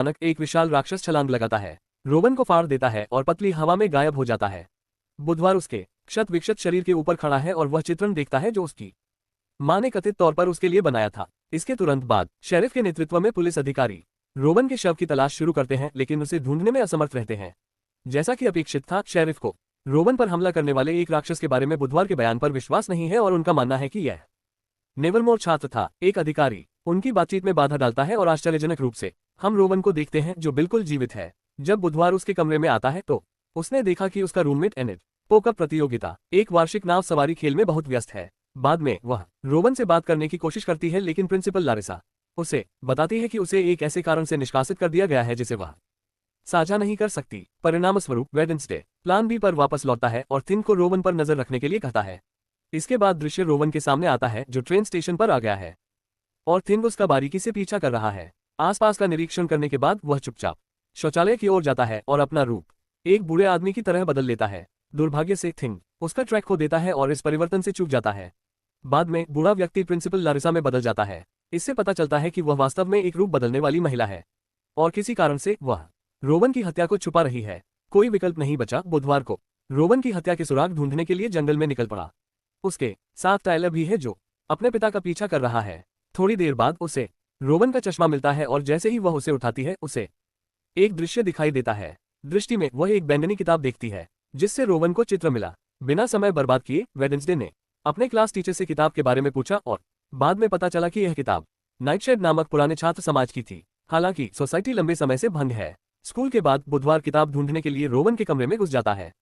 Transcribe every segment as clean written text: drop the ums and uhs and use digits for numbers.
अचानक एक विशाल राक्षस छलांग लगाता है, रोवन को फाड़ देता है और पतली हवा में गायब हो जाता है। बुधवार उसके क्षत विक्षत शरीर के ऊपर खड़ा है और वह चित्रण देखता है जो उसकी मां ने कथित तौर पर उसके लिए बनाया था। इसके तुरंत बाद शेरिफ के नेतृत्व में पुलिस अधिकारी रोवन के शव की तलाश शुरू करते हैं, लेकिन उसे ढूंढने में असमर्थ रहते हैं। जैसा कि अपेक्षित था, शेरिफ को रोवन पर हमला करने वाले एक राक्षस के बारे में बुधवार के बयान पर विश्वास नहीं है और उनका मानना है कि यह नेवरमोर छात्र था। एक अधिकारी उनकी बातचीत में बाधा डालता है और आश्चर्यजनक रूप से हम रोवन को देखते हैं जो बिल्कुल जीवित है। जब बुधवार उसके कमरे में आता है तो उसने देखा कि उसका रूममेट एनिड पोकअप प्रतियोगिता, एक वार्षिक नाव सवारी खेल में बहुत व्यस्त है। बाद में वह रोवन से बात करने की कोशिश करती है, लेकिन प्रिंसिपल लारिसा उसे बताती है कि उसे एक ऐसे कारण से निष्कासित कर दिया गया है जिसे वह साझा नहीं कर सकती। परिणामस्वरूप वेडनेसडे प्लान बी पर वापस लौटता है और थिन को रोवन पर नजर रखने के लिए कहता है। इसके बाद दृश्य रोवन के सामने आता है जो ट्रेन स्टेशन पर आ गया है और थिन उसका बारीकी से पीछा कर रहा है। आसपास का निरीक्षण करने के बाद वह चुपचाप शौचालय की ओर जाता है और अपना रूप एक बूढ़े आदमी की तरह बदल लेता है। दुर्भाग्य से थिन उसका ट्रैक खो देता है और इस परिवर्तन से चूक जाता है। बाद में बूढ़ा व्यक्ति प्रिंसिपल लारिसा में बदल जाता है। इससे पता चलता है कि वह वास्तव में एक रूप बदलने वाली महिला है और किसी कारण से वह रोवन की हत्या को छुपा रही है। कोई विकल्प नहीं बचा। बुधवार को रोवन की हत्या के सुराग ढूंढने के लिए जंगल में निकल पड़ा। उसके साथ टायलर भी है जो अपने पिता का पीछा कर रहा है। थोड़ी देर बाद उसे रोवन का चश्मा मिलता है और जैसे ही वह उसे उठाती है उसे एक दृश्य दिखाई देता है। दृष्टि में वह एक बैंगनी किताब देखती है जिससे रोवन को चित्र मिला। बिना समय बर्बाद किए वेडनेसडे ने अपने क्लास टीचर से किताब के बारे में पूछा और बाद में पता चला कि यह किताब नाइटशेड नामक पुराने छात्र समाज की थी। हालांकि सोसाइटी लंबे समय से बंद है। स्कूल के बाद बुधवार किताब ढूंढने के लिए रोवन के कमरे में घुस जाता है।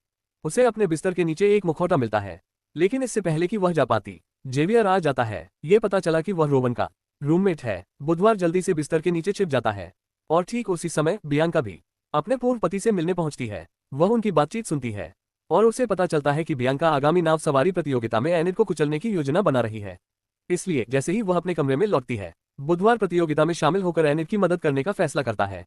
उसे अपने बिस्तर के नीचे एक मुखौटा मिलता है, लेकिन इससे पहले कि वह जा पाती जेवियर आ जाता है। ये पता चला कि वह रोवन का रूममेट है। बुधवार जल्दी से बिस्तर के नीचे छिप जाता है और ठीक उसी समय बियांका भी अपने पूर्व पति से मिलने पहुंचती है। वह उनकी बातचीत सुनती है और उसे पता चलता है कि बियांका आगामी नाव सवारी प्रतियोगिता में एनिड को कुचलने की योजना बना रही है। इसलिए जैसे ही वह अपने कमरे में लौटती है, बुधवार प्रतियोगिता में शामिल होकर एनिड की मदद करने का फैसला करता है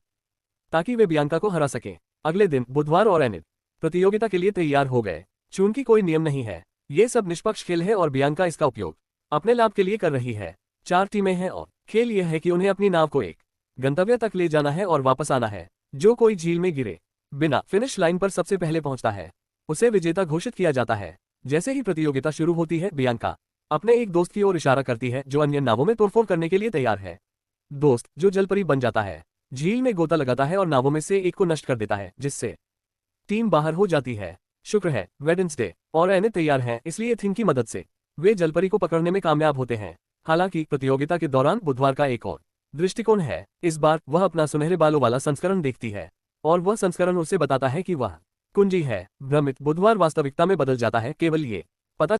ताकि वे बियांका को हरा सके। अगले दिन बुधवार और एनिड प्रतियोगिता के लिए तैयार हो गए। चूंकि कोई नियम नहीं है, ये सब निष्पक्ष खेल है और बियांका इसका उपयोग अपने लाभ के लिए कर रही है। 4 टीमें हैं और खेल यह है कि उन्हें अपनी नाव को एक गंतव्य तक ले जाना है और वापस आना है। जो कोई झील में गिरे बिना फिनिश लाइन पर सबसे पहले पहुंचता है उसे विजेता घोषित किया जाता है। जैसे ही प्रतियोगिता शुरू होती है, बियांका अपने एक दोस्त की ओर इशारा करती है जो अन्य नावों में तोड़फोड़ करने के लिए तैयार है। दोस्त जो जलपरी बन जाता है, झील में गोता लगाता है और नावों में से एक को नष्ट कर देता है, जिससे टीम बाहर हो जाती है। शुक्र है वेडनेसडे और एनिड तैयार हैं, इसलिए थिन की मदद से वे जलपरी को पकड़ने में कामयाब होते हैं। हालांकि प्रतियोगिता के दौरान बुधवार का एक और दृष्टिकोण है। इस बार वह अपना सुनहरे बालों वाला संस्करण देखती है और वह संस्करण उसे बताता है कि वह कुंजी है। भ्रमित बुधवार वास्तविकता में बदल जाता है। केवल ये पता